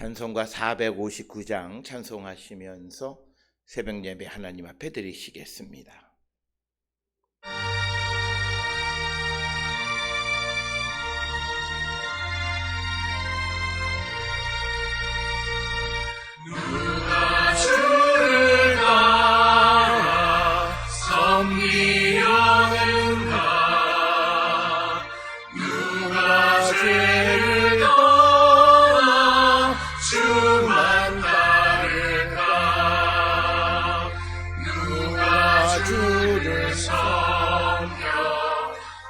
찬송가 459장 찬송하시면서 새벽 예배 하나님 앞에 드리시겠습니다. 누가 주를 따라 섬기려는가? 누가 죄를 떠나 주만 따를까? 누가 주를 섬겨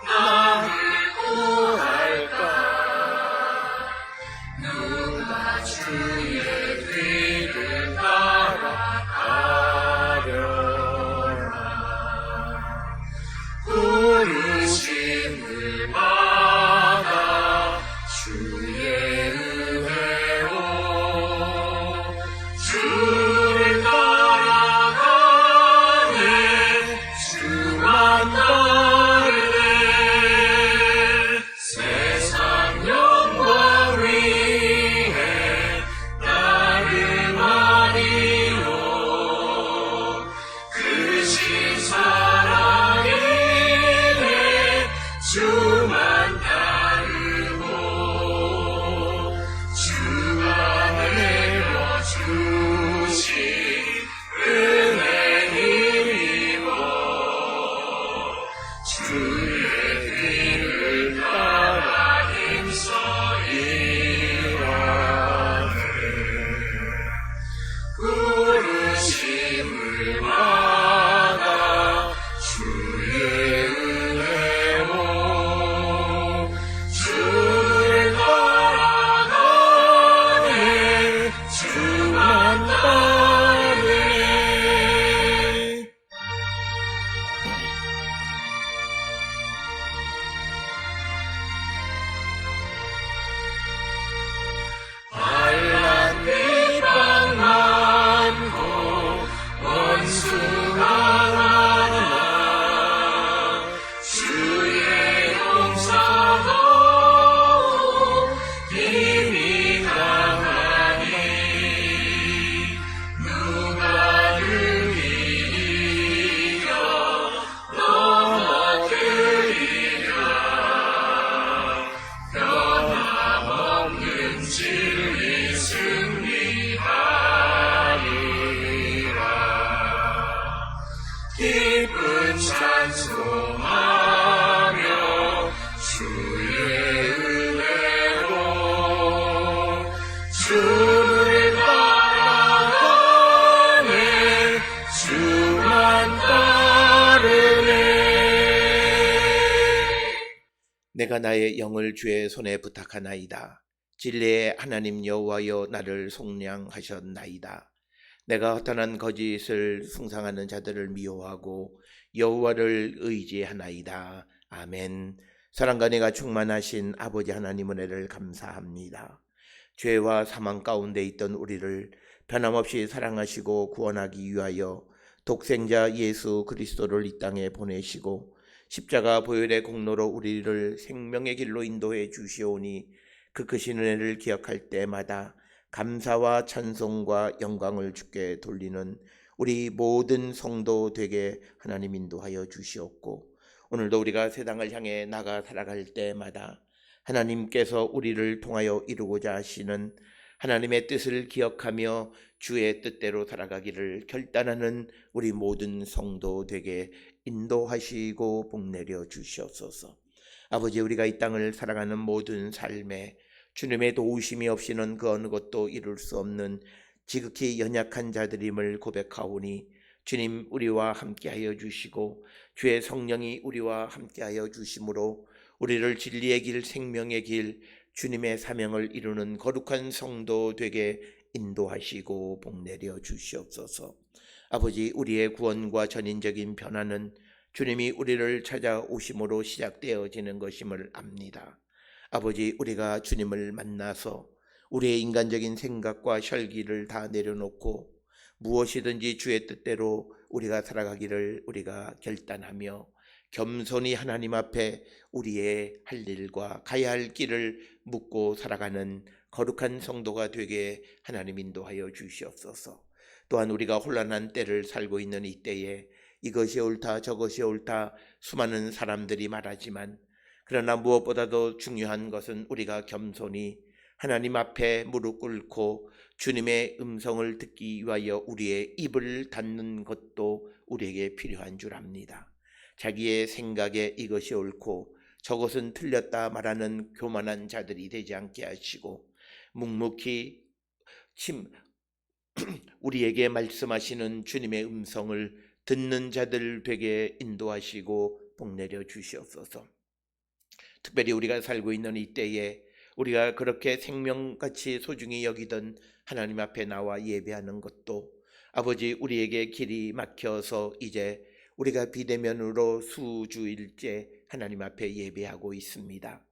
나를 구할까? 누가 주의 길을 따라가려나? 부르심을 받아 주의 은혜로 주를 따라가네. 주만 따르네. 세상 영광 위에 따르마니요. 크신 사랑이네. 주만 따르고 주가 내려주신 은혜 힘입어 주의 길을 따라 힘써 일하네. 부르심을 받아 주의 은혜로 주를 따라가네. 주만 따르네. 반란 비방 많고 원수가 많아 주의 용서도 힘이 강하니 누가 를 이겨 넘어뜨리랴. 변함없는 진리 승리하리라. 기쁜 찬송하며 주의 은혜로 주를 따라가네. 주만 따르네. 내가 나의 영을 주의 손에 부탁하나이다. 진리의 하나님 여호와여 나를 속량하셨나이다. 내가 허탄한 거짓을 숭상하는 자들을 미워하고 여호와를 의지하나이다. 아멘. 사랑과 은혜가 충만하신 아버지 하나님 은혜를 감사합니다. 죄와 사망 가운데 있던 우리를 변함없이 사랑하시고 구원하기 위하여 독생자 예수 그리스도를 이 땅에 보내시고 십자가 보혈의 공로로 우리를 생명의 길로 인도해 주시오니 그 크신 은혜를 기억할 때마다 감사와 찬송과 영광을 주께 돌리는 우리 모든 성도 되게 하나님 인도하여 주시옵고, 오늘도 우리가 세상을 향해 나가 살아갈 때마다 하나님께서 우리를 통하여 이루고자 하시는 하나님의 뜻을 기억하며 주의 뜻대로 살아가기를 결단하는 우리 모든 성도 되게 인도하시고 복내려 주시옵소서. 아버지, 우리가 이 땅을 살아가는 모든 삶에 주님의 도우심이 없이는 그 어느 것도 이룰 수 없는 지극히 연약한 자들임을 고백하오니 주님 우리와 함께하여 주시고 주의 성령이 우리와 함께하여 주심으로 우리를 진리의 길, 생명의 길, 주님의 사명을 이루는 거룩한 성도 되게 인도하시고 복내려 주시옵소서. 아버지, 우리의 구원과 전인적인 변화는 주님이 우리를 찾아오심으로 시작되어지는 것임을 압니다. 아버지, 우리가 주님을 만나서 우리의 인간적인 생각과 혈기를 다 내려놓고 무엇이든지 주의 뜻대로 우리가 살아가기를 우리가 결단하며 겸손히 하나님 앞에 우리의 할 일과 가야 할 길을 묻고 살아가는 거룩한 성도가 되게 하나님 인도하여 주시옵소서. 또한 우리가 혼란한 때를 살고 있는 이 때에 이것이 옳다 저것이 옳다 수많은 사람들이 말하지만, 그러나 무엇보다도 중요한 것은 우리가 겸손히 하나님 앞에 무릎 꿇고 주님의 음성을 듣기 위하여 우리의 입을 닫는 것도 우리에게 필요한 줄 압니다. 자기의 생각에 이것이 옳고 저것은 틀렸다 말하는 교만한 자들이 되지 않게 하시고, 묵묵히 우리에게 말씀하시는 주님의 음성을 듣는 자들 되게 인도하시고 복내려 주시옵소서. 특별히 우리가 살고 있는 이 때에 우리가 그렇게 생명같이 소중히 여기던 하나님 앞에 나와 예배하는 것도 아버지 우리에게 길이 막혀서 이제 우리가 비대면으로 수주일째 하나님 앞에 예배하고 있습니다.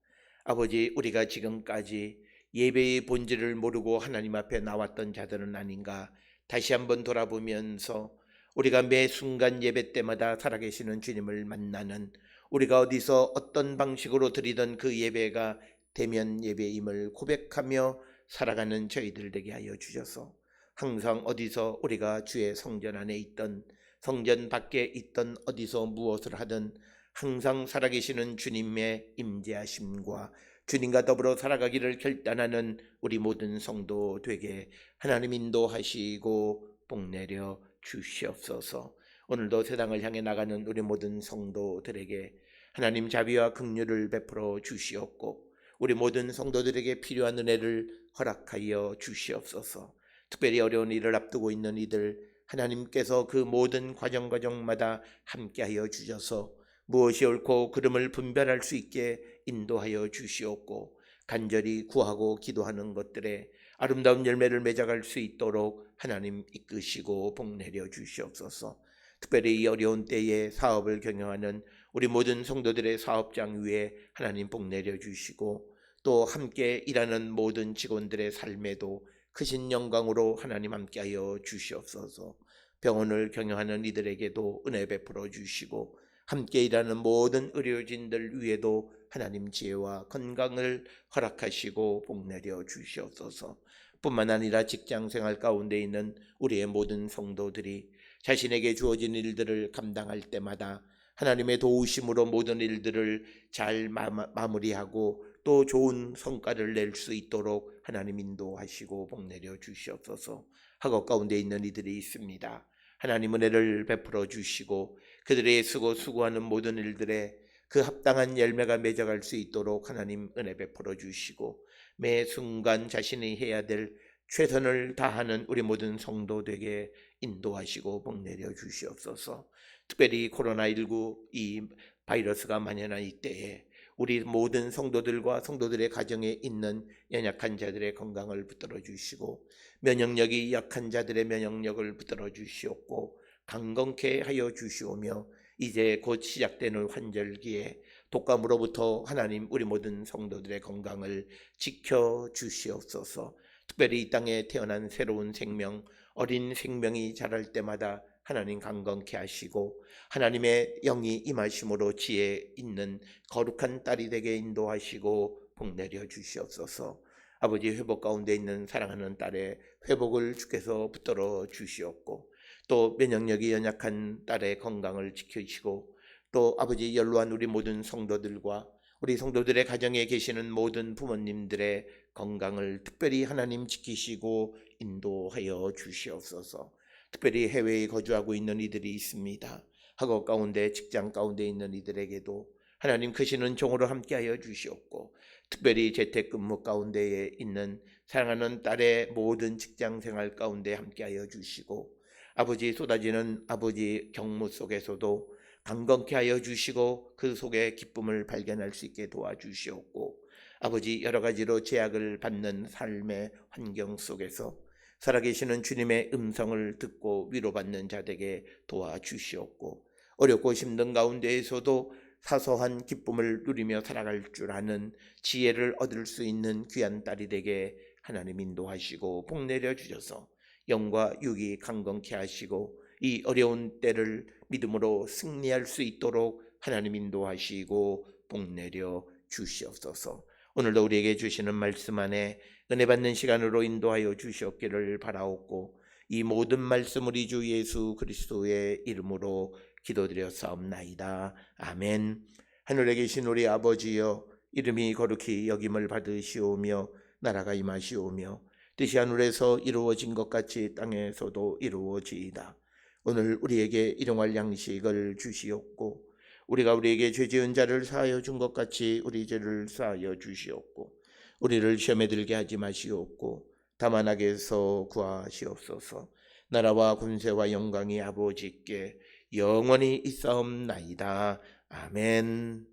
아버지, 우리가 지금까지 예배의 본질을 모르고 하나님 앞에 나왔던 자들은 아닌가 다시 한번 돌아보면서 우리가 매 순간 예배 때마다 살아계시는 주님을 만나는, 우리가 어디서 어떤 방식으로 드리던 그 예배가 대면 예배임을 고백하며 살아가는 저희들 되게 하여 주셔서, 항상 어디서 우리가 주의 성전 안에 있던 성전 밖에 있던 어디서 무엇을 하든 항상 살아계시는 주님의 임재하심과 주님과 더불어 살아가기를 결단하는 우리 모든 성도 되게 하나님 인도하시고 복내려 주시옵소서. 오늘도 세상을 향해 나가는 우리 모든 성도들에게 하나님 자비와 긍휼을 베풀어 주시옵고, 우리 모든 성도들에게 필요한 은혜를 허락하여 주시옵소서. 특별히 어려운 일을 앞두고 있는 이들, 하나님께서 그 모든 과정마다 함께하여 주셔서 무엇이 옳고 그름을 분별할 수 있게 인도하여 주시옵고, 간절히 구하고 기도하는 것들에 아름다운 열매를 맺어갈 수 있도록 하나님 이끄시고 복내려 주시옵소서. 특별히 이 어려운 때에 사업을 경영하는 우리 모든 성도들의 사업장 위에 하나님 복내려 주시고, 또 함께 일하는 모든 직원들의 삶에도 크신 영광으로 하나님 함께하여 주시옵소서. 병원을 경영하는 이들에게도 은혜 베풀어 주시고, 함께 일하는 모든 의료진들 위에도 하나님 지혜와 건강을 허락하시고 복내려 주시옵소서. 뿐만 아니라 직장생활 가운데 있는 우리의 모든 성도들이 자신에게 주어진 일들을 감당할 때마다 하나님의 도우심으로 모든 일들을 잘 마무리하고 또 좋은 성과를 낼 수 있도록 하나님 인도하시고 복내려 주시옵소서. 학업 가운데 있는 이들이 있습니다. 하나님 은혜를 베풀어 주시고 그들의 쓰고 수고하는 모든 일들에 그 합당한 열매가 맺어갈 수 있도록 하나님 은혜 베풀어 주시고, 매 순간 자신이 해야 될 최선을 다하는 우리 모든 성도들에게 인도하시고 복내려 주시옵소서. 특별히 코로나19 이 바이러스가 만연한 이때에 우리 모든 성도들과 성도들의 가정에 있는 연약한 자들의 건강을 붙들어 주시고, 면역력이 약한 자들의 면역력을 붙들어 주시옵고 강건케 하여 주시오며, 이제 곧 시작되는 환절기에 독감으로부터 하나님 우리 모든 성도들의 건강을 지켜 주시옵소서. 특별히 이 땅에 태어난 새로운 생명, 어린 생명이 자랄 때마다 하나님 강건케 하시고 하나님의 영이 임하심으로 지혜 있는 거룩한 딸이 되게 인도하시고 복내려 주시옵소서. 아버지, 회복 가운데 있는 사랑하는 딸의 회복을 주께서 붙들어 주시옵고, 또 면역력이 연약한 딸의 건강을 지키시고, 또 아버지 연로한 우리 모든 성도들과 우리 성도들의 가정에 계시는 모든 부모님들의 건강을 특별히 하나님 지키시고 인도하여 주시옵소서. 특별히 해외에 거주하고 있는 이들이 있습니다. 학업 가운데 직장 가운데 있는 이들에게도 하나님 크시는 종으로 함께하여 주시옵고, 특별히 재택근무 가운데에 있는 사랑하는 딸의 모든 직장생활 가운데 함께하여 주시고, 아버지 쏟아지는 아버지 경무 속에서도 강건케 하여 주시고 그 속에 기쁨을 발견할 수 있게 도와주시옵고, 아버지 여러 가지로 제약을 받는 삶의 환경 속에서 살아계시는 주님의 음성을 듣고 위로받는 자에게 도와주시옵고, 어렵고 힘든 가운데에서도 사소한 기쁨을 누리며 살아갈 줄 아는 지혜를 얻을 수 있는 귀한 딸이 되게 하나님 인도하시고 복내려 주셔서 영과 육이 강건케 하시고 이 어려운 때를 믿음으로 승리할 수 있도록 하나님 인도하시고 복내려 주시옵소서. 오늘도 우리에게 주시는 말씀 안에 은혜 받는 시간으로 인도하여 주시옵기를 바라옵고 이 모든 말씀 우리 주 예수 그리스도의 이름으로 기도드렸사옵나이다. 아멘. 하늘에 계신 우리 아버지여, 이름이 거룩히 여김을 받으시오며 나라가 임하시오며 뜻이 하늘에서 이루어진 것 같이 땅에서도 이루어지이다. 오늘 우리에게 일용할 양식을 주시옵고 우리가 우리에게 죄 지은 자를 사하여 준 것 같이 우리 죄를 사하여 주시옵고 우리를 시험에 들게 하지 마시옵고 다만 악에서 구하시옵소서. 나라와 군세와 영광이 아버지께 영원히 있사옵나이다. 아멘.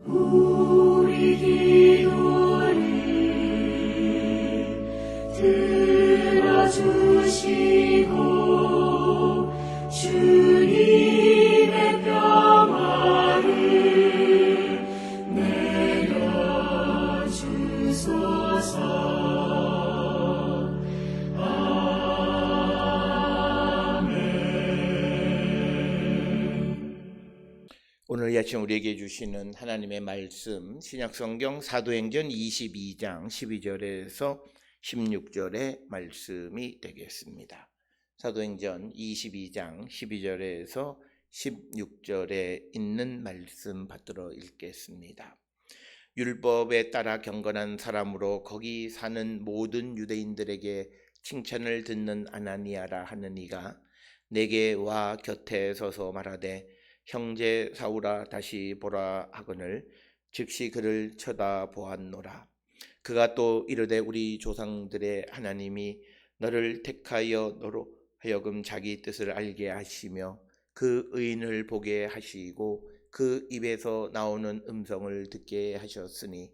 우리 기도를 들어주시고 주님의 평화를 내려주소서. 오늘 아침 우리에게 주시는 하나님의 말씀, 신약성경 사도행전 22장 12절에서 16절의 말씀이 되겠습니다. 사도행전 22장 12절에서 16절에 있는 말씀 받들어 읽겠습니다. 율법에 따라 경건한 사람으로 거기 사는 모든 유대인들에게 칭찬을 듣는 아나니아라 하는 이가 내게 와 곁에 서서 말하되 형제 사울아 다시 보라 하거늘 즉시 그를 쳐다보았노라. 그가 또 이르되 우리 조상들의 하나님이 너를 택하여 너로 하여금 자기 뜻을 알게 하시며 그 의인을 보게 하시고 그 입에서 나오는 음성을 듣게 하셨으니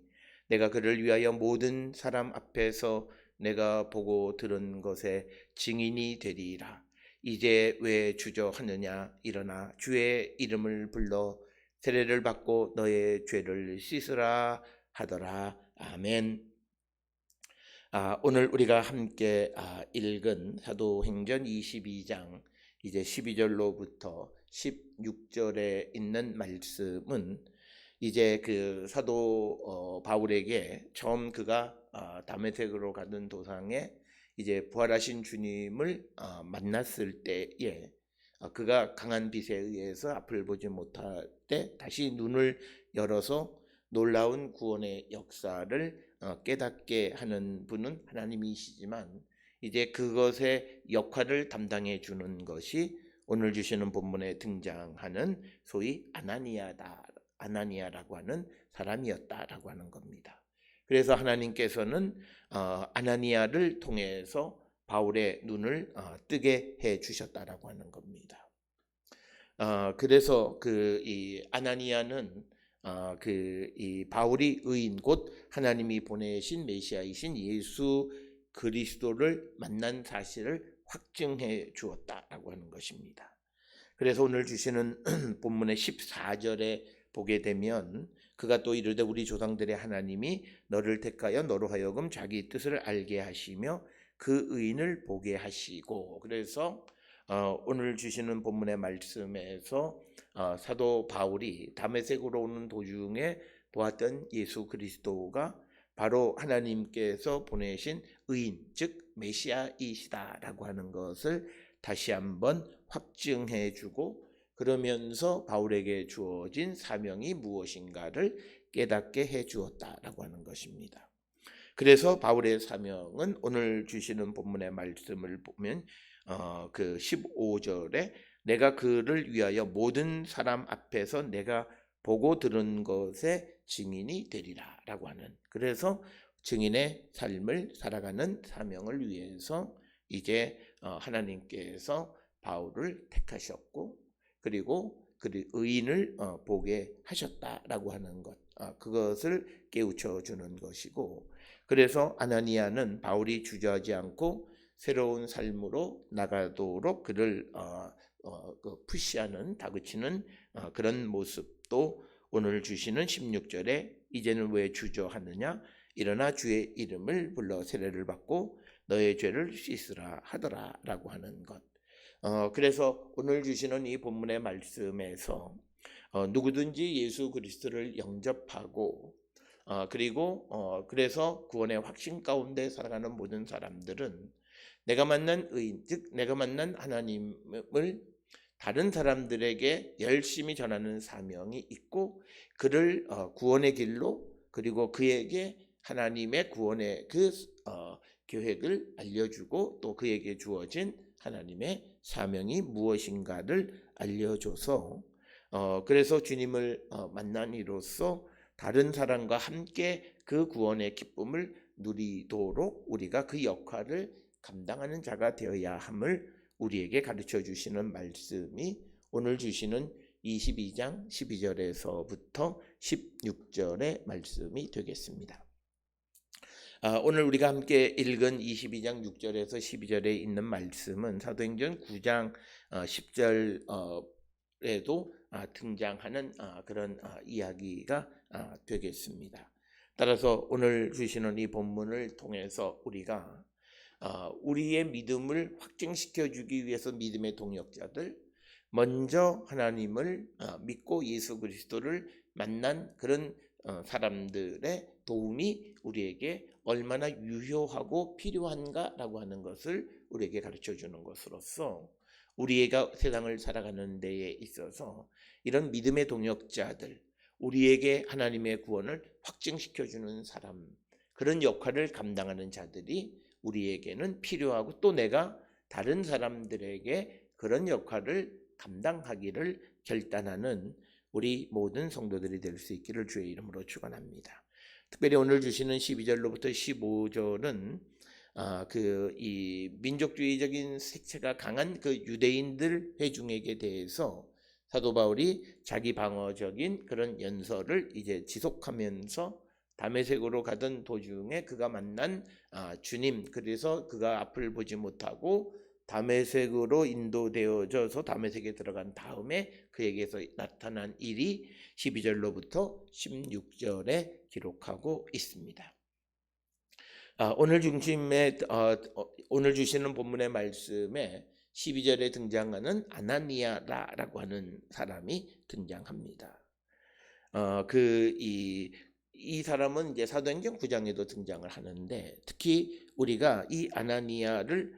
내가 그를 위하여 모든 사람 앞에서 내가 보고 들은 것에 증인이 되리이다. 이제 왜 주저하느냐? 일어나 주의 이름을 불러 세례를 받고 너의 죄를 씻으라 하더라. 아멘. 오늘 우리가 함께 읽은 사도행전 22장 이제 12절로부터 16절에 있는 말씀은 이제 그 사도 바울에게 처음 그가 다메섹으로 가는 도상에 이제 부활하신 주님을 만났을 때에 그가 강한 빛에 의해서 앞을 보지 못할 때 다시 눈을 열어서 놀라운 구원의 역사를 깨닫게 하는 분은 하나님이시지만 이제 그것의 역할을 담당해 주는 것이 오늘 주시는 본문에 등장하는 소위 아나니아라고 하는 사람이었다라고 하는 겁니다. 그래서 하나님께서는 아나니아를 통해서 바울의 눈을 뜨게 해 주셨다라고 하는 겁니다. 그래서 이 아나니아는 이 바울이 의인 곧 하나님이 보내신 메시아이신 예수 그리스도를 만난 사실을 확증해 주었다라고 하는 것입니다. 그래서 오늘 주시는 본문의 14절에 보게 되면 그가 또 이르되 우리 조상들의 하나님이 너를 택하여 너로 하여금 자기 뜻을 알게 하시며 그 의인을 보게 하시고, 그래서 오늘 주시는 본문의 말씀에서 사도 바울이 다메섹으로 오는 도중에 보았던 예수 그리스도가 바로 하나님께서 보내신 의인 즉 메시아이시다라고 하는 것을 다시 한번 확증해 주고 그러면서 바울에게 주어진 사명이 무엇인가를 깨닫게 해 주었다라고 하는 것입니다. 그래서 바울의 사명은 오늘 주시는 본문의 말씀을 보면 그 15절에 내가 그를 위하여 모든 사람 앞에서 내가 보고 들은 것에 증인이 되리라 라고 하는, 그래서 증인의 삶을 살아가는 사명을 위해서 이제 하나님께서 바울을 택하셨고 그리고 그 의인을 보게 하셨다라고 하는 것, 그것을 깨우쳐 주는 것이고, 그래서 아나니아는 바울이 주저하지 않고 새로운 삶으로 나가도록 그를 푸시하는, 다그치는 그런 모습도 오늘 주시는 16절에 이제는 왜 주저하느냐, 일어나 주의 이름을 불러 세례를 받고 너의 죄를 씻으라 하더라 라고 하는 것. 그래서 오늘 주시는 이 본문의 말씀에서 누구든지 예수 그리스도를 영접하고 그리고 그래서 구원의 확신 가운데 살아가는 모든 사람들은 내가 만난 의인, 즉 내가 만난 하나님을 다른 사람들에게 열심히 전하는 사명이 있고 그를 구원의 길로 그리고 그에게 하나님의 구원의 그 계획을 알려주고 또 그에게 주어진 하나님의 사명이 무엇인가를 알려줘서 그래서 주님을 만난 이로써 다른 사람과 함께 그 구원의 기쁨을 누리도록 우리가 그 역할을 감당하는 자가 되어야 함을 우리에게 가르쳐 주시는 말씀이 오늘 주시는 22장 12절에서부터 16절의 말씀이 되겠습니다. 오늘 우리가 함께 읽은 22장 6절에서 12절에 있는 말씀은 사도행전 9장 10절에도 등장하는 그런 이야기가 되겠습니다. 따라서 오늘 주시는 이 본문을 통해서 우리가 우리의 믿음을 확증시켜 주기 위해서 믿음의 동역자들, 먼저 하나님을 믿고 예수 그리스도를 만난 그런 사람들의 도움이 우리에게 얼마나 유효하고 필요한가라고 하는 것을 우리에게 가르쳐 주는 것으로서 우리가 세상을 살아가는 데에 있어서 이런 믿음의 동역자들, 우리에게 하나님의 구원을 확증시켜 주는 사람, 그런 역할을 감당하는 자들이 우리에게는 필요하고 또 내가 다른 사람들에게 그런 역할을 감당하기를 결단하는 우리 모든 성도들이 될 수 있기를 주의 이름으로 축원합니다. 특별히 오늘 주시는 12절로부터 15절은 이 민족주의적인 색채가 강한 그 유대인들 회중에게 대해서 사도 바울이 자기 방어적인 그런 연설을 이제 지속하면서 다메섹으로 가던 도중에 그가 만난 주님, 그래서 그가 앞을 보지 못하고 다메섹으로 인도되어져서 다메섹에 들어간 다음에 그에게서 나타난 일이 12절로부터 16절에 기록하고 있습니다. 오늘 주시는 본문의 말씀에 12절에 등장하는 아나니아라고 하는 사람이 등장합니다. 이 사람은 이제 사도행전 9장에도 등장을 하는데 특히 우리가 이 아나니아를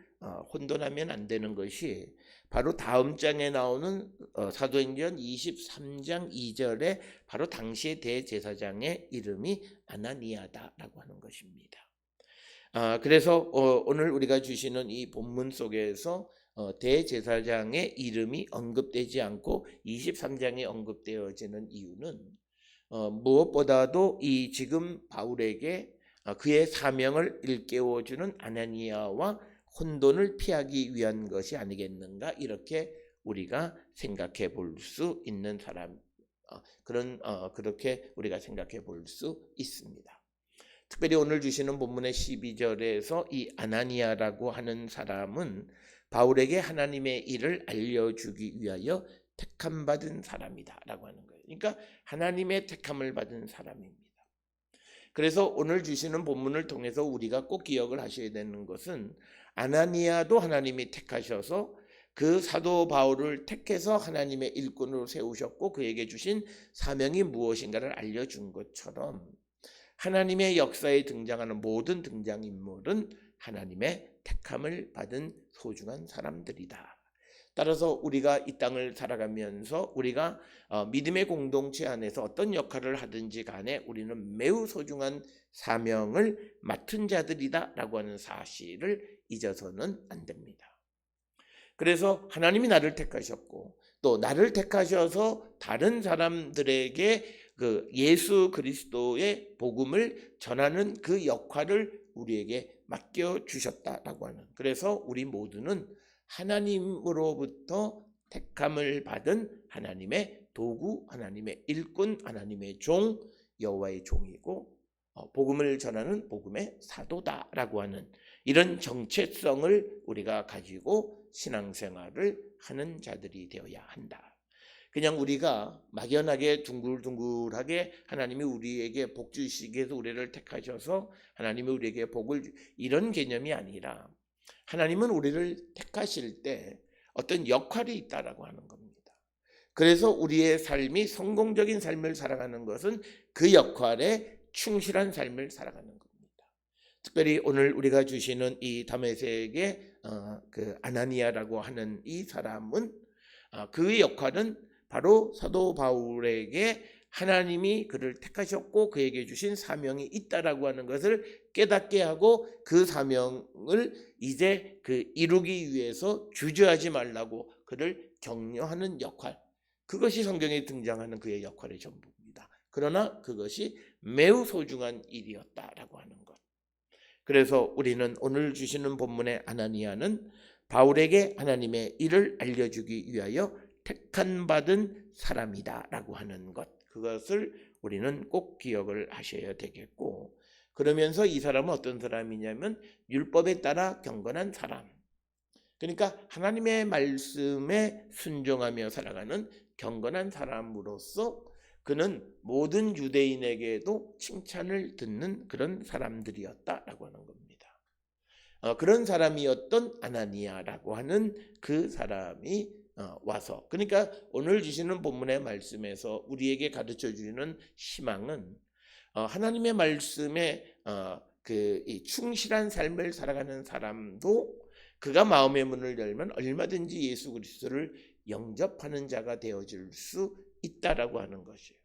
혼돈하면 안 되는 것이 바로 다음 장에 나오는 사도행전 23장 2절에 바로 당시의 대제사장의 이름이 아나니아다라고 하는 것입니다. 그래서 오늘 우리가 주시는 이 본문 속에서 대제사장의 이름이 언급되지 않고 23장에 언급되어지는 이유는 무엇보다도 이 지금 바울에게 그의 사명을 일깨워주는 아나니아와 혼돈을 피하기 위한 것이 아니겠는가, 이렇게 우리가 생각해 볼 수 있는 사람, 그렇게 우리가 생각해 볼 수 있습니다. 특별히 오늘 주시는 본문의 12절에서 이 아나니아라고 하는 사람은 바울에게 하나님의 일을 알려주기 위하여 택함받은 사람이다 라고 하는 거예요. 그러니까 하나님의 택함을 받은 사람입니다. 그래서 오늘 주시는 본문을 통해서 우리가 꼭 기억을 하셔야 되는 것은 아나니아도 하나님이 택하셔서 그 사도 바울을 택해서 하나님의 일꾼으로 세우셨고 그에게 주신 사명이 무엇인가를 알려준 것처럼 하나님의 역사에 등장하는 모든 등장인물은 하나님의 택함을 받은 소중한 사람들이다. 따라서 우리가 이 땅을 살아가면서 우리가 믿음의 공동체 안에서 어떤 역할을 하든지 간에 우리는 매우 소중한 사명을 맡은 자들이다라고 하는 사실을 잊어서는 안 됩니다. 그래서 하나님이 나를 택하셨고 또 나를 택하셔서 다른 사람들에게 그 예수 그리스도의 복음을 전하는 그 역할을 우리에게 맡겨 주셨다라고 하는, 그래서 우리 모두는 하나님으로부터 택함을 받은 하나님의 도구, 하나님의 일꾼, 하나님의 종, 여호와의 종이고 복음을 전하는 복음의 사도다라고 하는 이런 정체성을 우리가 가지고 신앙생활을 하는 자들이 되어야 한다. 그냥 우리가 막연하게 둥글둥글하게 하나님이 우리에게 복 주시기 위해서 우리를 택하셔서 하나님이 우리에게 이런 개념이 아니라 하나님은 우리를 택하실 때 어떤 역할이 있다라고 하는 겁니다. 그래서 우리의 삶이 성공적인 삶을 살아가는 것은 그 역할에 충실한 삶을 살아가는 겁니다. 특별히 오늘 우리가 주시는 이 다메섹의 그 아나니아라고 하는 이 사람은 그의 역할은 바로 사도 바울에게 하나님이 그를 택하셨고 그에게 주신 사명이 있다라고 하는 것을 깨닫게 하고 그 사명을 이제 그 이루기 위해서 주저하지 말라고 그를 격려하는 역할, 그것이 성경에 등장하는 그의 역할의 전부입니다. 그러나 그것이 매우 소중한 일이었다라고 하는 것. 그래서 우리는 오늘 주시는 본문의 아나니아는 바울에게 하나님의 일을 알려주기 위하여 택한 받은 사람이다라고 하는 것, 그것을 우리는 꼭 기억을 하셔야 되겠고, 그러면서 이 사람은 어떤 사람이냐면 율법에 따라 경건한 사람, 그러니까 하나님의 말씀에 순종하며 살아가는 경건한 사람으로서 그는 모든 유대인에게도 칭찬을 듣는 그런 사람들이었다라고 하는 겁니다. 그런 사람이었던 아나니아라고 하는 그 사람이 와서, 그러니까 오늘 주시는 본문의 말씀에서 우리에게 가르쳐 주는 희망은 하나님의 말씀에 이 충실한 삶을 살아가는 사람도 그가 마음의 문을 열면 얼마든지 예수 그리스도를 영접하는 자가 되어질 수 있다라고 하는 것이에요.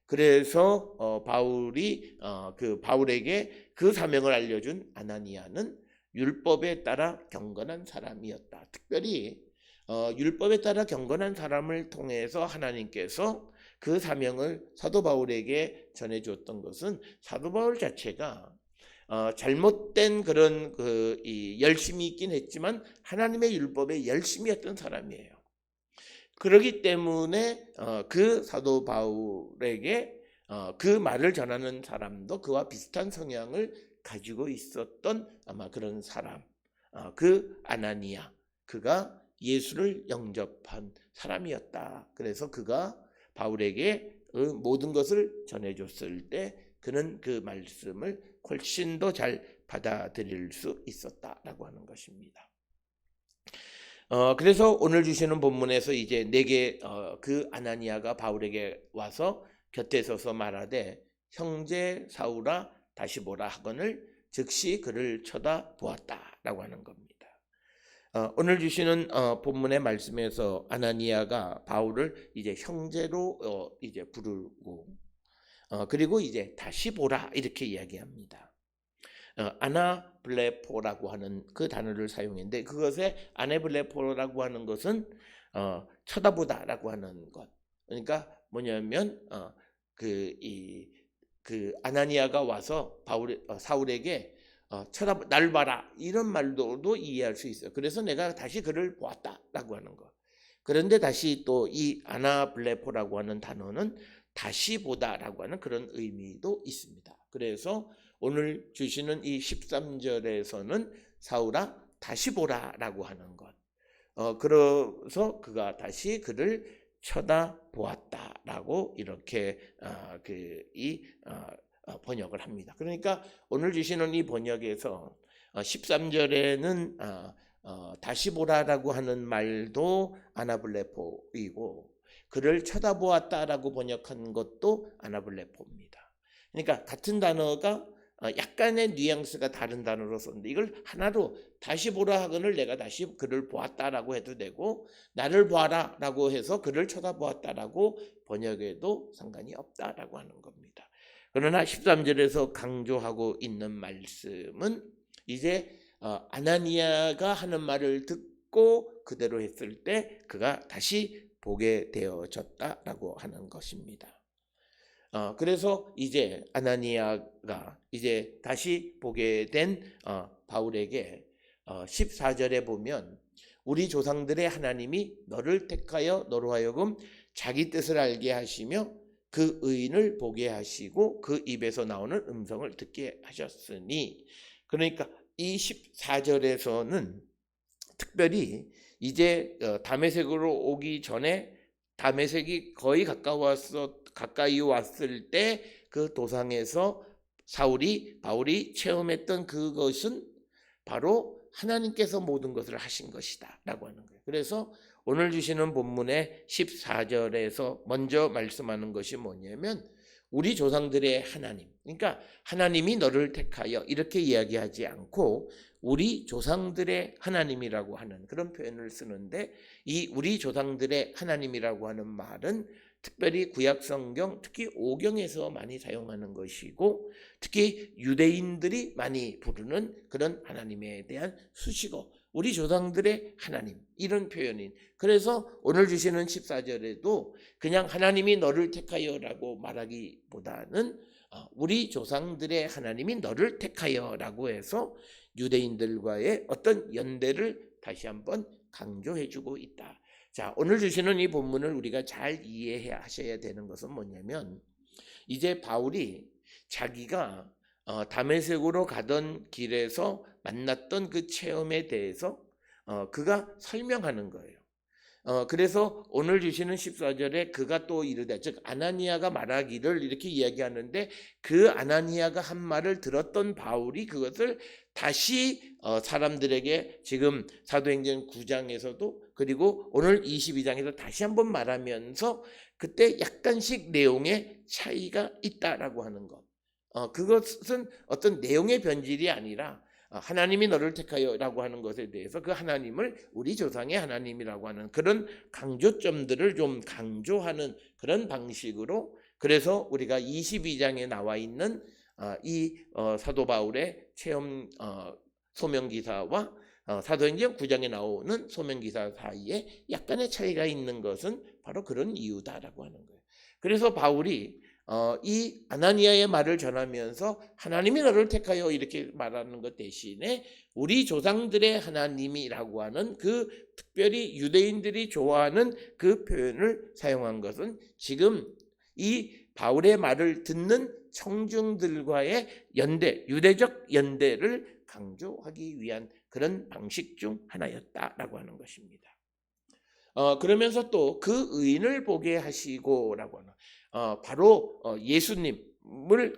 그래서 바울이 그 바울에게 그 사명을 알려준 아나니아는 율법에 따라 경건한 사람이었다. 특별히 율법에 따라 경건한 사람을 통해서 하나님께서 그 사명을 사도 바울에게 전해주었던 것은 사도 바울 자체가 잘못된 그런 이 열심이 있긴 했지만 하나님의 율법에 열심히 했던 사람이에요. 그렇기 때문에 그 사도 바울에게 그 말을 전하는 사람도 그와 비슷한 성향을 가지고 있었던 아마 그런 사람, 그 아나니아, 그가 예수를 영접한 사람이었다. 그래서 그가 바울에게 모든 것을 전해줬을 때 그는 그 말씀을 훨씬 더 잘 받아들일 수 있었다라고 하는 것입니다. 그래서 오늘 주시는 본문에서 이제 내게 그 아나니아가 바울에게 와서 곁에 서서 말하되 형제 사울아 다시 보라 하거늘 즉시 그를 쳐다보았다라고 하는 겁니다. 오늘 주시는 본문의 말씀에서 아나니아가 바울을 이제 형제로 이제 부르고 그리고 이제 다시 보라 이렇게 이야기합니다. 아나블레포라고 하는 그 단어를 사용했는데 그것에 아나블레포라고 하는 것은 쳐다보다라고 하는 것. 그러니까 뭐냐면 그 아나니아가 와서 사울에게 날 봐라 이런 말로도 이해할 수 있어요. 그래서 내가 다시 그를 보았다라고 하는 것. 그런데 다시 또 이 아나블레포라고 하는 단어는 다시 보다라고 하는 그런 의미도 있습니다. 그래서 오늘 주시는 이 13절에서는 사울아 다시 보라라고 하는 것. 그래서 그가 다시 그를 쳐다보았다라고 이렇게 번역을 합니다. 그러니까 오늘 주시는 이 번역에서 13절에는 다시 보라라고 하는 말도 아나블레포이고 그를 쳐다보았다라고 번역한 것도 아나블레포입니다. 그러니까 같은 단어가 약간의 뉘앙스가 다른 단어로 썼는데 이걸 하나로 다시 보라 하거늘 내가 다시 그를 보았다라고 해도 되고 나를 보아라라고 해서 그를 쳐다보았다라고 번역해도 상관이 없다라고 하는 겁니다. 그러나 13절에서 강조하고 있는 말씀은 이제 아나니아가 하는 말을 듣고 그대로 했을 때 그가 다시 보게 되어졌다라고 하는 것입니다. 그래서 이제 아나니아가 이제 다시 보게 된 바울에게 14절에 보면 우리 조상들의 하나님이 너를 택하여 너로 하여금 자기 뜻을 알게 하시며 그 의인을 보게 하시고 그 입에서 나오는 음성을 듣게 하셨으니, 그러니까 이 14절에서는 특별히 이제 다메섹으로 오기 전에 다메섹이 거의 가까이 왔을 때 그 도상에서 바울이 체험했던 그것은 바로 하나님께서 모든 것을 하신 것이다 라고 하는 거예요. 그래서 오늘 주시는 본문의 14절에서 먼저 말씀하는 것이 뭐냐면 우리 조상들의 하나님, 그러니까 하나님이 너를 택하여 이렇게 이야기하지 않고 우리 조상들의 하나님이라고 하는 그런 표현을 쓰는데, 이 우리 조상들의 하나님이라고 하는 말은 특별히 구약성경, 특히 오경에서 많이 사용하는 것이고, 특히 유대인들이 많이 부르는 그런 하나님에 대한 수식어, 우리 조상들의 하나님, 이런 표현인. 그래서 오늘 주시는 14절에도 그냥 하나님이 너를 택하여라고 말하기보다는 우리 조상들의 하나님이 너를 택하여라고 해서 유대인들과의 어떤 연대를 다시 한번 강조해주고 있다. 자, 오늘 주시는 이 본문을 우리가 잘 이해하셔야 되는 것은 뭐냐면, 이제 바울이 자기가 다메섹으로 가던 길에서 만났던 그 체험에 대해서 그가 설명하는 거예요. 그래서 오늘 주시는 14절에 그가 또 이르되, 즉 아나니아가 말하기를 이렇게 이야기하는데, 그 아나니아가 한 말을 들었던 바울이 그것을 다시 사람들에게 지금 사도행전 9장에서도 그리고 오늘 22장에서 다시 한번 말하면서 그때 약간씩 내용의 차이가 있다라고 하는 것. 그것은 어떤 내용의 변질이 아니라 하나님이 너를 택하여라고 하는 것에 대해서 그 하나님을 우리 조상의 하나님이라고 하는 그런 강조점들을 좀 강조하는 그런 방식으로, 그래서 우리가 22장에 나와 있는 이 사도 바울의 체험 소명기사와 사도행전 9장에 나오는 소명기사 사이에 약간의 차이가 있는 것은 바로 그런 이유다라고 하는 거예요. 그래서 바울이 이 아나니아의 말을 전하면서 하나님이 너를 택하여 이렇게 말하는 것 대신에 우리 조상들의 하나님이라고 하는 그 특별히 유대인들이 좋아하는 그 표현을 사용한 것은 지금 이 바울의 말을 듣는 청중들과의 연대, 유대적 연대를 강조하기 위한 그런 방식 중 하나였다라고 하는 것입니다. 그러면서 또 그 의인을 보게 하시고라고 하는 바로 예수님을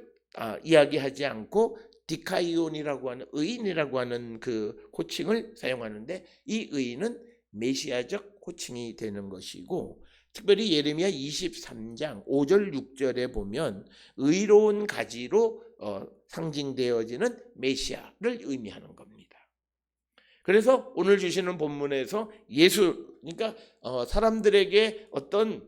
이야기하지 않고 디카이온이라고 하는 의인이라고 하는 그 호칭을 사용하는데, 이 의인은 메시아적 호칭이 되는 것이고, 특별히 예레미야 23장 5절 6절에 보면 의로운 가지로 상징되어지는 메시아를 의미하는 겁니다. 그래서 오늘 주시는 본문에서 그러니까 사람들에게 어떤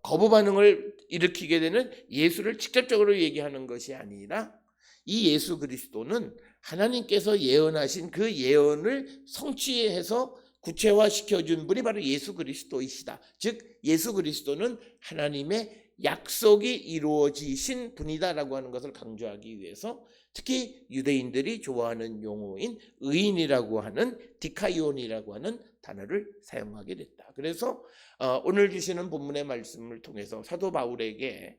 거부 반응을 일으키게 되는 예수를 직접적으로 얘기하는 것이 아니라, 이 예수 그리스도는 하나님께서 예언하신 그 예언을 성취해서 구체화시켜준 분이 바로 예수 그리스도이시다. 즉 예수 그리스도는 하나님의 약속이 이루어지신 분이다라고 하는 것을 강조하기 위해서 특히 유대인들이 좋아하는 용어인 의인이라고 하는 디카이온이라고 하는 단어를 사용하게 됐다. 그래서 오늘 주시는 본문의 말씀을 통해서 사도 바울에게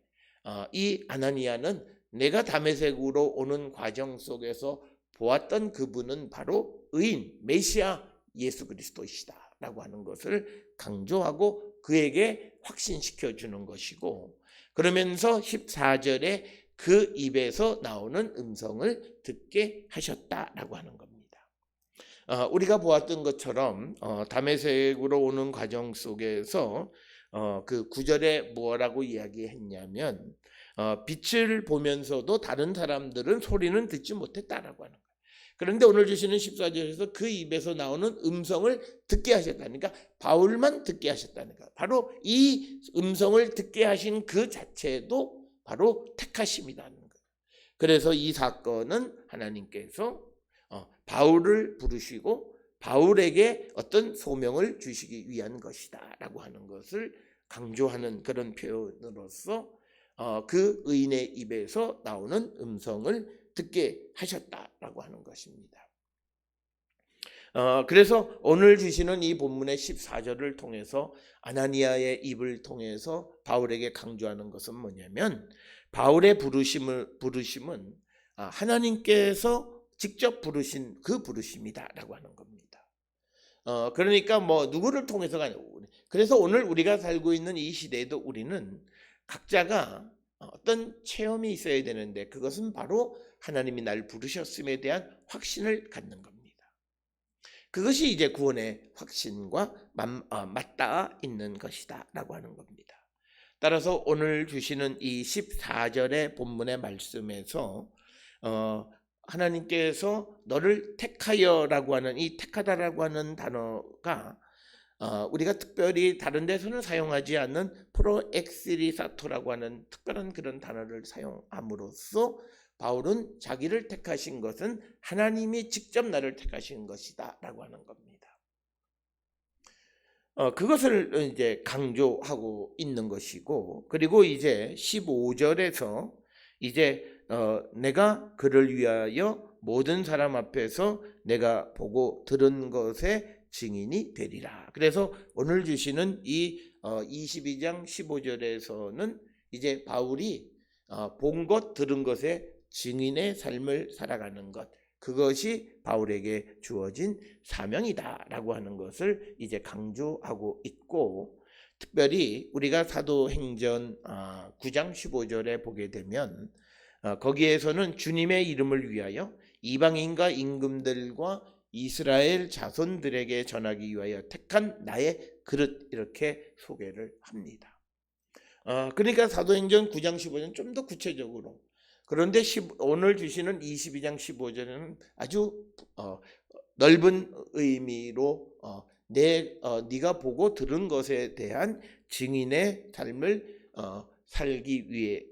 이 아나니아는 내가 다메섹으로 오는 과정 속에서 보았던 그분은 바로 의인, 메시아 예수 그리스도이시다라고 하는 것을 강조하고 그에게 확신시켜 주는 것이고, 그러면서 14절에 그 입에서 나오는 음성을 듣게 하셨다라고 하는 겁니다. 우리가 보았던 것처럼 다메섹으로 오는 과정 속에서 그 9절에 뭐라고 이야기했냐면 빛을 보면서도 다른 사람들은 소리는 듣지 못했다라고 하는 거예요. 그런데 오늘 주시는 14절에서 그 입에서 나오는 음성을 듣게 하셨다니까, 바울만 듣게 하셨다니까, 바로 이 음성을 듣게 하신 그 자체도 바로 택하심이라는 거예요. 그래서 이 사건은 하나님께서 바울을 부르시고 바울에게 어떤 소명을 주시기 위한 것이다 라고 하는 것을 강조하는 그런 표현으로서 그 의인의 입에서 나오는 음성을 듣게 하셨다라고 하는 것입니다. 그래서 오늘 주시는 이 본문의 14절을 통해서 아나니아의 입을 통해서 바울에게 강조하는 것은 뭐냐면, 바울의 부르심은 하나님께서 직접 부르신 그 부르심이다라고 하는 겁니다. 그러니까 뭐 누구를 통해서가 아니고, 그래서 오늘 우리가 살고 있는 이 시대에도 우리는 각자가 어떤 체험이 있어야 되는데, 그것은 바로 하나님이 날 부르셨음에 대한 확신을 갖는 겁니다. 그것이 이제 구원의 확신과 맞닿아 있는 것이다 라고 하는 겁니다. 따라서 오늘 주시는 이 14절의 본문의 말씀에서 하나님께서 너를 택하여라고 하는 이 택하다라고 하는 단어가 우리가 특별히 다른 데서는 사용하지 않는 프로엑시리사토라고 하는 특별한 그런 단어를 사용함으로써 바울은 자기를 택하신 것은 하나님이 직접 나를 택하신 것이다 라고 하는 겁니다. 그것을 이제 강조하고 있는 것이고, 그리고 이제 15절에서 이제 내가 그를 위하여 모든 사람 앞에서 내가 보고 들은 것의 증인이 되리라. 그래서 오늘 주시는 이 22장 15절에서는 이제 바울이 본 것 들은 것의 증인의 삶을 살아가는 것, 그것이 바울에게 주어진 사명이다라고 하는 것을 이제 강조하고 있고, 특별히 우리가 사도행전 9장 15절에 보게 되면 거기에서는 주님의 이름을 위하여 이방인과 임금들과 이스라엘 자손들에게 전하기 위하여 택한 나의 그릇, 이렇게 소개를 합니다. 그러니까 사도행전 9장 15절은 좀 더 구체적으로, 그런데 오늘 주시는 22장 15절에는 아주 넓은 의미로 네가 보고 들은 것에 대한 증인의 삶을 살기 위해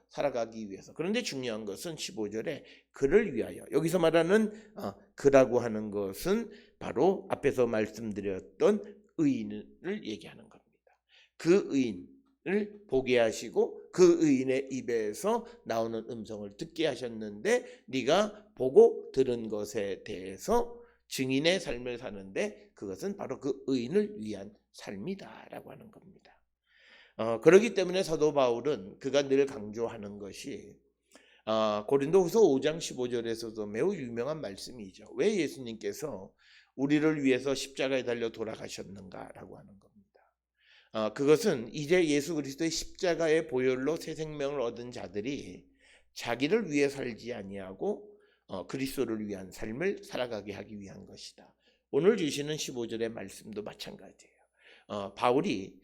살아가기 위해서. 그런데 중요한 것은 15절에 그를 위하여, 여기서 말하는 그라고 하는 것은 바로 앞에서 말씀드렸던 의인을 얘기하는 겁니다. 그 의인을 보게 하시고 그 의인의 입에서 나오는 음성을 듣게 하셨는데, 네가 보고 들은 것에 대해서 증인의 삶을 사는데 그것은 바로 그 의인을 위한 삶이다라고 하는 겁니다. 그렇기 때문에 사도 바울은 그가 늘 강조하는 것이 고린도후서 5장 15절에서도 매우 유명한 말씀이죠. 왜 예수님께서 우리를 위해서 십자가에 달려 돌아가셨는가라고 하는 겁니다. 그것은 이제 예수 그리스도의 십자가의 보혈로 새 생명을 얻은 자들이 자기를 위해 살지 아니하고 그리스도를 위한 삶을 살아가게 하기 위한 것이다. 오늘 주시는 15절의 말씀도 마찬가지예요. 바울이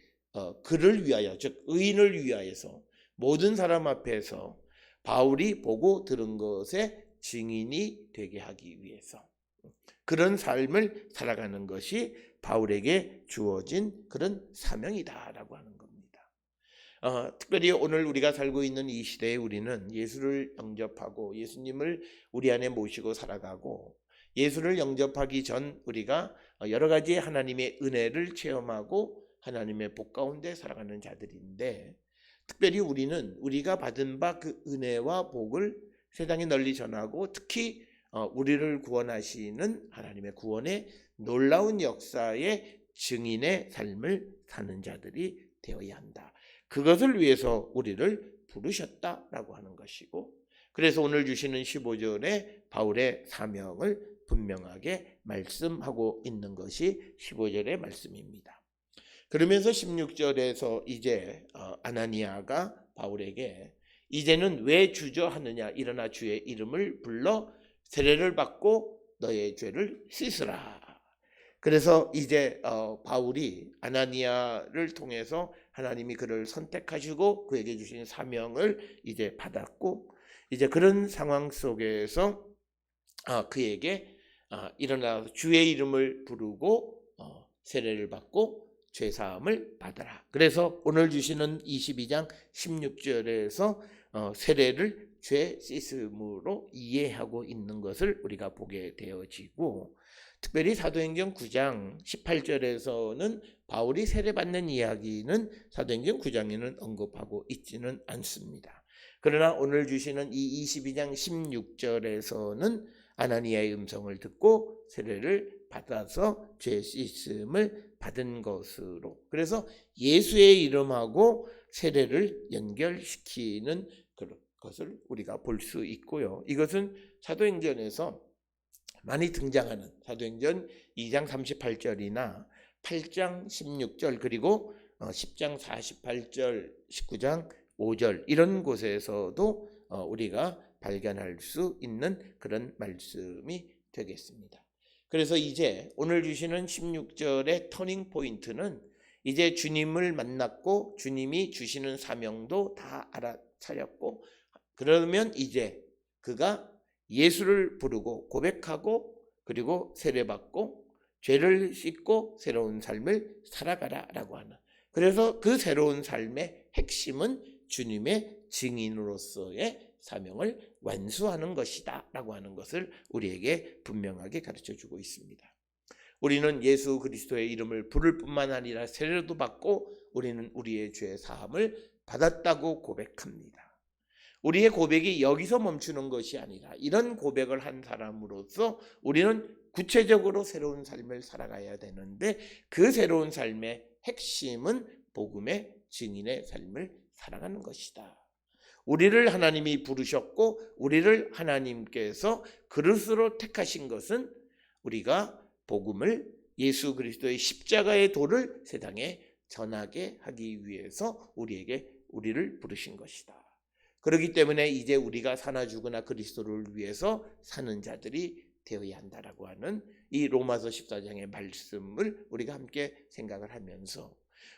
그를 위하여, 즉 의인을 위하여서 모든 사람 앞에서 바울이 보고 들은 것의 증인이 되게 하기 위해서 그런 삶을 살아가는 것이 바울에게 주어진 그런 사명이다라고 하는 겁니다. 특별히 오늘 우리가 살고 있는 이 시대에 우리는 예수를 영접하고 예수님을 우리 안에 모시고 살아가고, 예수를 영접하기 전 우리가 여러 가지 하나님의 은혜를 체험하고 하나님의 복 가운데 살아가는 자들인데, 특별히 우리는 우리가 받은 바 그 은혜와 복을 세상에 널리 전하고, 특히 우리를 구원하시는 하나님의 구원의 놀라운 역사의 증인의 삶을 사는 자들이 되어야 한다. 그것을 위해서 우리를 부르셨다라고 하는 것이고, 그래서 오늘 주시는 15절에 바울의 사명을 분명하게 말씀하고 있는 것이 15절의 말씀입니다. 그러면서 16절에서 이제 아나니아가 바울에게 이제는 왜 주저하느냐, 일어나 주의 이름을 불러 세례를 받고 너의 죄를 씻으라. 그래서 이제 바울이 아나니아를 통해서 하나님이 그를 선택하시고 그에게 주신 사명을 이제 받았고, 이제 그런 상황 속에서 그에게 일어나 주의 이름을 부르고 세례를 받고 죄사함을 받아라. 그래서 오늘 주시는 22장 16절에서 세례를 죄 씻음으로 이해하고 있는 것을 우리가 보게 되어지고, 특별히 사도행전 9장 18절에서는 바울이 세례받는 이야기는 사도행전 9장에는 언급하고 있지는 않습니다. 그러나 오늘 주시는 이 22장 16절에서는 아나니아의 음성을 듣고 세례를 받아서 죄 씻음을 받은 것으로, 그래서 예수의 이름하고 세례를 연결시키는 그런 것을 우리가 볼 수 있고요. 이것은 사도행전에서 많이 등장하는 사도행전 2장 38절이나 8장 16절 그리고 10장 48절 19장 5절 이런 곳에서도 우리가 발견할 수 있는 그런 말씀이 되겠습니다. 그래서 이제 오늘 주시는 16절의 터닝 포인트는 이제 주님을 만났고 주님이 주시는 사명도 다 알아차렸고 그러면 이제 그가 예수를 부르고 고백하고 그리고 세례받고 죄를 씻고 새로운 삶을 살아가라라고 하는, 그래서 그 새로운 삶의 핵심은 주님의 증인으로서의 사명을 완수하는 것이다 라고 하는 것을 우리에게 분명하게 가르쳐주고 있습니다. 우리는 예수 그리스도의 이름을 부를 뿐만 아니라 세례도 받고 우리는 우리의 죄 사함을 받았다고 고백합니다. 우리의 고백이 여기서 멈추는 것이 아니라 이런 고백을 한 사람으로서 우리는 구체적으로 새로운 삶을 살아가야 되는데 그 새로운 삶의 핵심은 복음의 증인의 삶을 살아가는 것이다. 우리를 하나님이 부르셨고 우리를 하나님께서 그릇으로 택하신 것은 우리가 복음을 예수 그리스도의 십자가의 도를 세상에 전하게 하기 위해서 우리를 부르신 것이다. 그렇기 때문에 이제 우리가 사나 죽으나 그리스도를 위해서 사는 자들이 되어야 한다라고 하는 이 로마서 14장의 말씀을 우리가 함께 생각을 하면서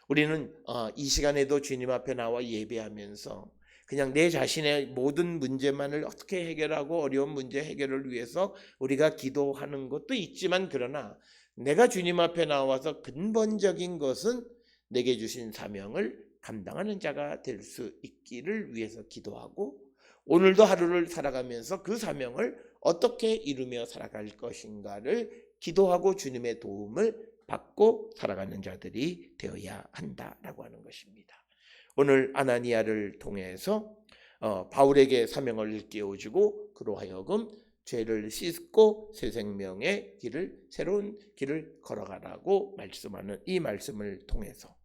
우리는 이 시간에도 주님 앞에 나와 예배하면서 그냥 내 자신의 모든 문제만을 어떻게 해결하고 어려운 문제 해결을 위해서 우리가 기도하는 것도 있지만 그러나 내가 주님 앞에 나와서 근본적인 것은 내게 주신 사명을 감당하는 자가 될 수 있기를 위해서 기도하고 오늘도 하루를 살아가면서 그 사명을 어떻게 이루며 살아갈 것인가를 기도하고 주님의 도움을 받고 살아가는 자들이 되어야 한다라고 하는 것입니다. 오늘 아나니아를 통해서 바울에게 사명을 일깨워주고 그로 하여금 죄를 씻고 새 생명의 길을 새로운 길을 걸어가라고 말씀하는 이 말씀을 통해서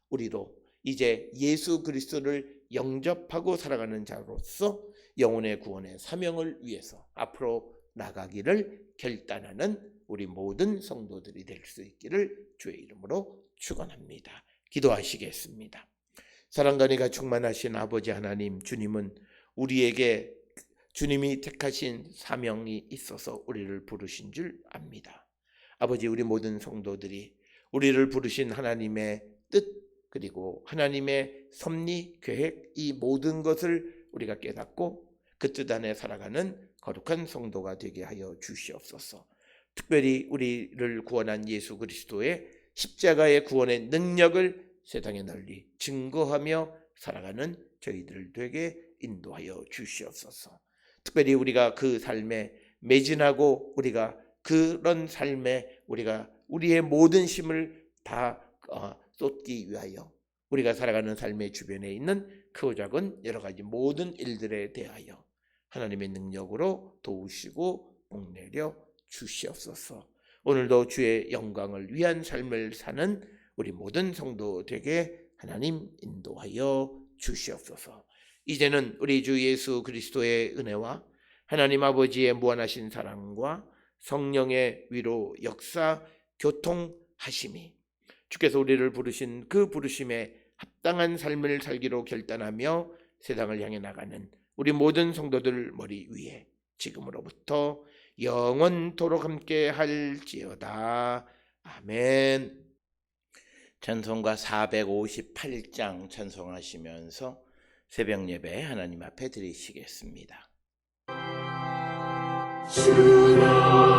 우리도 이제 예수 그리스도를 영접하고 살아가는 자로서 영혼의 구원의 사명을 위해서 앞으로 나가기를 결단하는 우리 모든 성도들이 될 수 있기를 주의 이름으로 축원합니다. 기도하시겠습니다. 사랑과 은혜가 충만하신 아버지 하나님, 주님은 우리에게 주님이 택하신 사명이 있어서 우리를 부르신 줄 압니다. 아버지, 우리 모든 성도들이 우리를 부르신 하나님의 뜻 그리고 하나님의 섭리, 계획 이 모든 것을 우리가 깨닫고 그 뜻 안에 살아가는 거룩한 성도가 되게 하여 주시옵소서. 특별히 우리를 구원한 예수 그리스도의 십자가의 구원의 능력을 세상에 널리 증거하며 살아가는 저희들 되게 인도하여 주시옵소서. 특별히 우리가 그 삶에 매진하고 우리가 그런 삶에 우리가 우리의 모든 힘을 다 쏟기 위하여 우리가 살아가는 삶의 주변에 있는 크고 작은 여러 가지 모든 일들에 대하여 하나님의 능력으로 도우시고 복내려 주시옵소서. 오늘도 주의 영광을 위한 삶을 사는 우리 모든 성도 되게 하나님 인도하여 주시옵소서. 이제는 우리 주 예수 그리스도의 은혜와 하나님 아버지의 무한하신 사랑과 성령의 위로 역사 교통하심이 주께서 우리를 부르신 그 부르심에 합당한 삶을 살기로 결단하며 세상을 향해 나가는 우리 모든 성도들 머리 위에 지금으로부터 영원토록 함께 할지어다. 아멘. 찬송가 458장 찬송하시면서 새벽 예배 하나님 앞에 드리시겠습니다. 주라